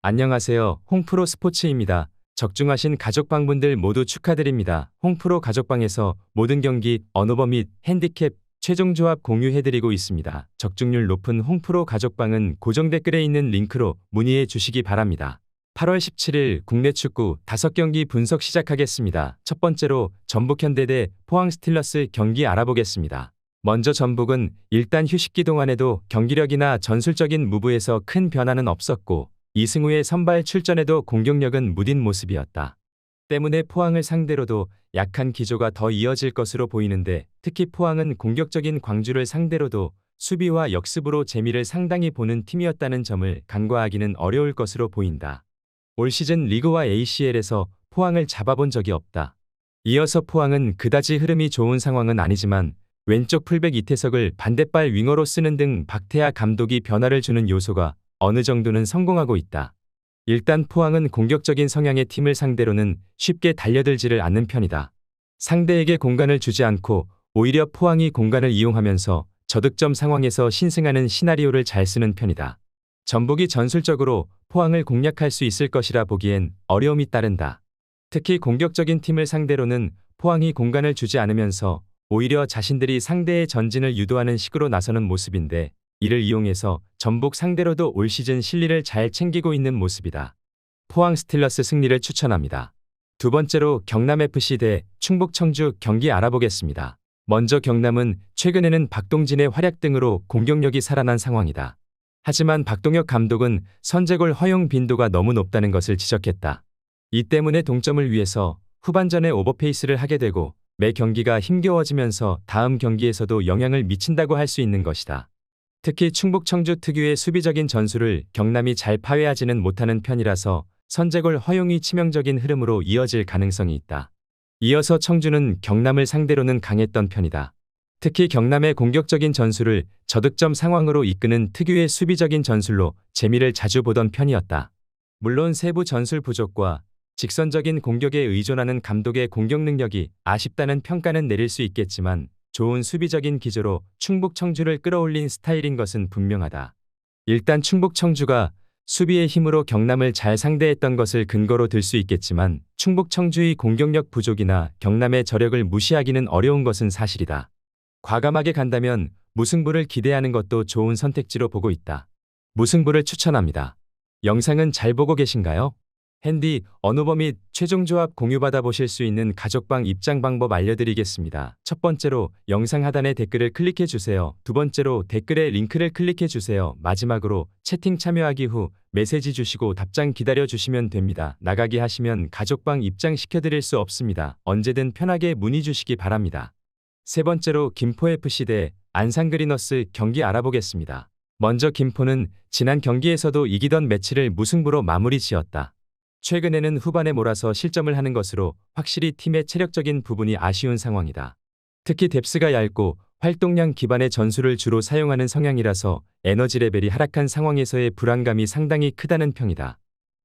안녕하세요. 홍프로 스포츠입니다. 적중하신 가족방분들 모두 축하드립니다. 홍프로 가족방에서 모든 경기, 언오버 및 핸디캡, 최종 조합 공유해드리고 있습니다. 적중률 높은 홍프로 가족방은 고정 댓글에 있는 링크로 문의해 주시기 바랍니다. 8월 17일 국내 축구 5경기 분석 시작하겠습니다. 첫 번째로 전북현대 대 포항 스틸러스 경기 알아보겠습니다. 먼저 전북은 일단 휴식기 동안에도 경기력이나 전술적인 무브에서 큰 변화는 없었고 이승우의 선발 출전에도 공격력은 무딘 모습이었다. 때문에 포항을 상대로도 약한 기조가 더 이어질 것으로 보이는데 특히 포항은 공격적인 광주를 상대로도 수비와 역습으로 재미를 상당히 보는 팀이었다는 점을 간과하기는 어려울 것으로 보인다. 올 시즌 리그와 ACL에서 포항을 잡아본 적이 없다. 이어서 포항은 그다지 흐름이 좋은 상황은 아니지만 왼쪽 풀백 이태석을 반대발 윙어로 쓰는 등 박태하 감독이 변화를 주는 요소가 어느 정도는 성공하고 있다. 일단 포항은 공격적인 성향의 팀을 상대로는 쉽게 달려들지를 않는 편이다. 상대에게 공간을 주지 않고 오히려 포항이 공간을 이용하면서 저득점 상황에서 신승하는 시나리오를 잘 쓰는 편이다. 전북이 전술적으로 포항을 공략할 수 있을 것이라 보기엔 어려움이 따른다. 특히 공격적인 팀을 상대로는 포항이 공간을 주지 않으면서 오히려 자신들이 상대의 전진을 유도하는 식으로 나서는 모습인데 이를 이용해서 전북 상대로도 올 시즌 실리를 잘 챙기고 있는 모습이다. 포항 스틸러스 승리를 추천합니다. 두 번째로 경남FC 대 충북 청주 경기 알아보겠습니다. 먼저 경남은 최근에는 박동진의 활약 등으로 공격력이 살아난 상황이다. 하지만 박동혁 감독은 선제골 허용 빈도가 너무 높다는 것을 지적했다. 이 때문에 동점을 위해서 후반전에 오버페이스를 하게 되고 매 경기가 힘겨워지면서 다음 경기에서도 영향을 미친다고 할 수 있는 것이다. 특히 충북 청주 특유의 수비적인 전술을 경남이 잘 파괴하지는 못하는 편이라서 선제골 허용이 치명적인 흐름으로 이어질 가능성이 있다. 이어서 청주는 경남을 상대로는 강했던 편이다. 특히 경남의 공격적인 전술을 저득점 상황으로 이끄는 특유의 수비적인 전술로 재미를 자주 보던 편이었다. 물론 세부 전술 부족과 직선적인 공격에 의존하는 감독의 공격 능력이 아쉽다는 평가는 내릴 수 있겠지만 좋은 수비적인 기조로 충북 청주를 끌어올린 스타일인 것은 분명하다. 일단 충북 청주가 수비의 힘으로 경남을 잘 상대했던 것을 근거로 들 수 있겠지만 충북 청주의 공격력 부족이나 경남의 저력을 무시하기는 어려운 것은 사실이다. 과감하게 간다면 무승부를 기대하는 것도 좋은 선택지로 보고 있다. 무승부를 추천합니다. 영상은 잘 보고 계신가요? 핸디, 언오버 및 최종 조합 공유받아 보실 수 있는 가족방 입장 방법 알려드리겠습니다. 첫 번째로 영상 하단에 댓글을 클릭해 주세요. 두 번째로 댓글에 링크를 클릭해 주세요. 마지막으로 채팅 참여하기 후 메시지 주시고 답장 기다려 주시면 됩니다. 나가기 하시면 가족방 입장 시켜드릴 수 없습니다. 언제든 편하게 문의 주시기 바랍니다. 세 번째로 김포FC 대 안산그리너스 경기 알아보겠습니다. 먼저 김포는 지난 경기에서도 이기던 매치를 무승부로 마무리 지었다. 최근에는 후반에 몰아서 실점을 하는 것으로 확실히 팀의 체력적인 부분이 아쉬운 상황이다. 특히 뎁스가 얇고 활동량 기반의 전술을 주로 사용하는 성향이라서 에너지 레벨이 하락한 상황에서의 불안감이 상당히 크다는 평이다.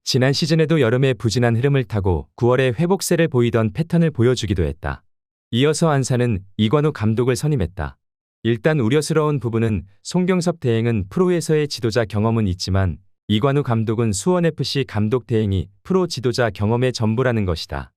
지난 시즌에도 여름에 부진한 흐름을 타고 9월에 회복세를 보이던 패턴을 보여주기도 했다. 이어서 안산은 이관우 감독을 선임했다. 일단 우려스러운 부분은 송경섭 대행은 프로에서의 지도자 경험은 있지만 이관우 감독은 수원FC 감독 대행이 프로 지도자 경험의 전부라는 것이다.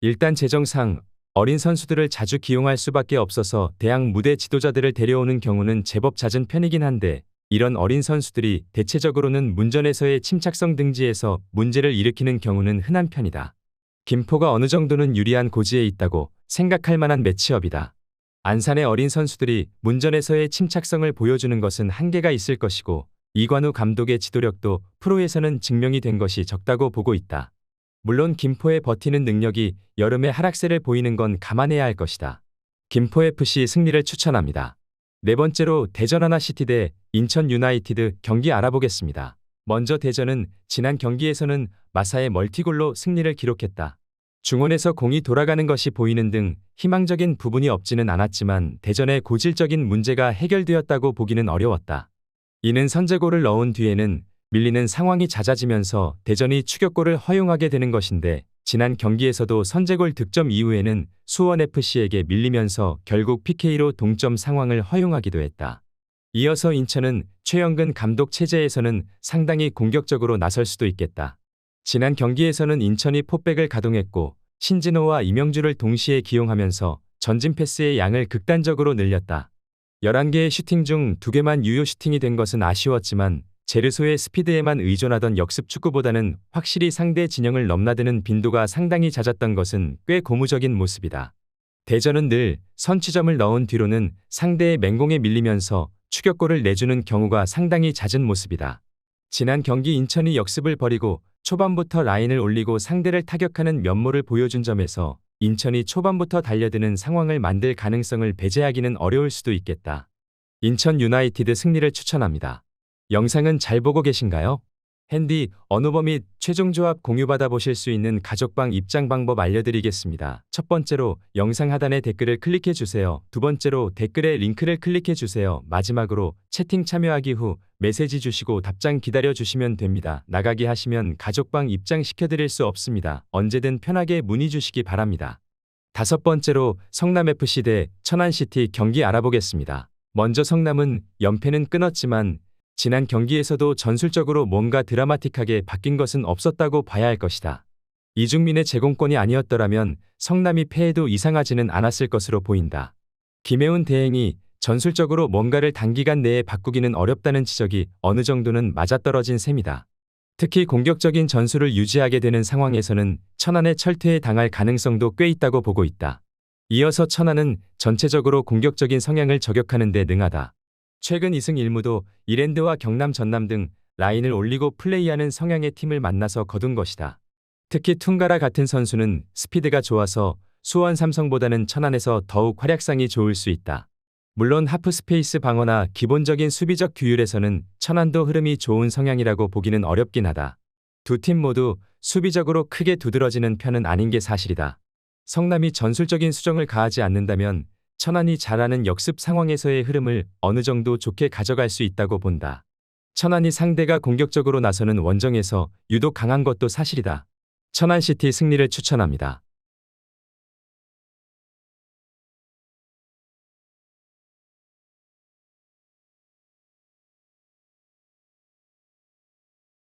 일단 재정상 어린 선수들을 자주 기용할 수밖에 없어서 대학 무대 지도자들을 데려오는 경우는 제법 잦은 편이긴 한데 이런 어린 선수들이 대체적으로는 문전에서의 침착성 등지에서 문제를 일으키는 경우는 흔한 편이다. 김포가 어느 정도는 유리한 고지에 있다고 생각할 만한 매치업이다. 안산의 어린 선수들이 문전에서의 침착성을 보여주는 것은 한계가 있을 것이고 이관우 감독의 지도력도 프로에서는 증명이 된 것이 적다고 보고 있다. 물론 김포의 버티는 능력이 여름에 하락세를 보이는 건 감안해야 할 것이다. 김포FC 승리를 추천합니다. 네 번째로 대전 하나시티 대 인천 유나이티드 경기 알아보겠습니다. 먼저 대전은 지난 경기에서는 마사의 멀티골로 승리를 기록했다. 중원에서 공이 돌아가는 것이 보이는 등 희망적인 부분이 없지는 않았지만 대전의 고질적인 문제가 해결되었다고 보기는 어려웠다. 이는 선제골을 넣은 뒤에는 밀리는 상황이 잦아지면서 대전이 추격골을 허용하게 되는 것인데 지난 경기에서도 선제골 득점 이후에는 수원FC에게 밀리면서 결국 PK로 동점 상황을 허용하기도 했다. 이어서 인천은 최영근 감독 체제에서는 상당히 공격적으로 나설 수도 있겠다. 지난 경기에서는 인천이 포백을 가동했고 신진호와 이명주를 동시에 기용하면서 전진 패스의 양을 극단적으로 늘렸다. 11개의 슈팅 중 2개만 유효 슈팅이 된 것은 아쉬웠지만 제르소의 스피드에만 의존하던 역습 축구보다는 확실히 상대 진영을 넘나드는 빈도가 상당히 잦았던 것은 꽤 고무적인 모습이다. 대전은 늘 선취점을 넣은 뒤로는 상대의 맹공에 밀리면서 추격골을 내주는 경우가 상당히 잦은 모습이다. 지난 경기 인천이 역습을 벌이고 초반부터 라인을 올리고 상대를 타격하는 면모를 보여준 점에서 인천이 초반부터 달려드는 상황을 만들 가능성을 배제하기는 어려울 수도 있겠다. 인천 유나이티드 승리를 추천합니다. 영상은 잘 보고 계신가요? 핸디, 언어버 및 최종 조합 공유받아 보실 수 있는 가족방 입장 방법 알려드리겠습니다. 첫 번째로 영상 하단의 댓글을 클릭해 주세요. 두 번째로 댓글에 링크를 클릭해 주세요. 마지막으로 채팅 참여하기 후 메시지 주시고 답장 기다려 주시면 됩니다. 나가기 하시면 가족방 입장 시켜드릴 수 없습니다. 언제든 편하게 문의 주시기 바랍니다. 다섯 번째로 성남FC 대 천안시티 경기 알아보겠습니다. 먼저 성남은 연패는 끊었지만 지난 경기에서도 전술적으로 뭔가 드라마틱하게 바뀐 것은 없었다고 봐야 할 것이다. 이중민의 제공권이 아니었더라면 성남이 패해도 이상하지는 않았을 것으로 보인다. 김혜훈 대행이 전술적으로 뭔가를 단기간 내에 바꾸기는 어렵다는 지적이 어느 정도는 맞아떨어진 셈이다. 특히 공격적인 전술을 유지하게 되는 상황에서는 천안의 철퇴에 당할 가능성도 꽤 있다고 보고 있다. 이어서 천안은 전체적으로 공격적인 성향을 저격하는 데 능하다. 최근 2승 1무도 이랜드와 경남 전남 등 라인을 올리고 플레이하는 성향의 팀을 만나서 거둔 것이다. 특히 퉁가라 같은 선수는 스피드가 좋아서 수원 삼성보다는 천안에서 더욱 활약상이 좋을 수 있다. 물론 하프 스페이스 방어나 기본적인 수비적 규율에서는 천안도 흐름이 좋은 성향이라고 보기는 어렵긴 하다. 두 팀 모두 수비적으로 크게 두드러지는 편은 아닌 게 사실이다. 성남이 전술적인 수정을 가하지 않는다면 천안이 잘하는 역습 상황에서의 흐름을 어느 정도 좋게 가져갈 수 있다고 본다. 천안이 상대가 공격적으로 나서는 원정에서 유독 강한 것도 사실이다. 천안시티 승리를 추천합니다.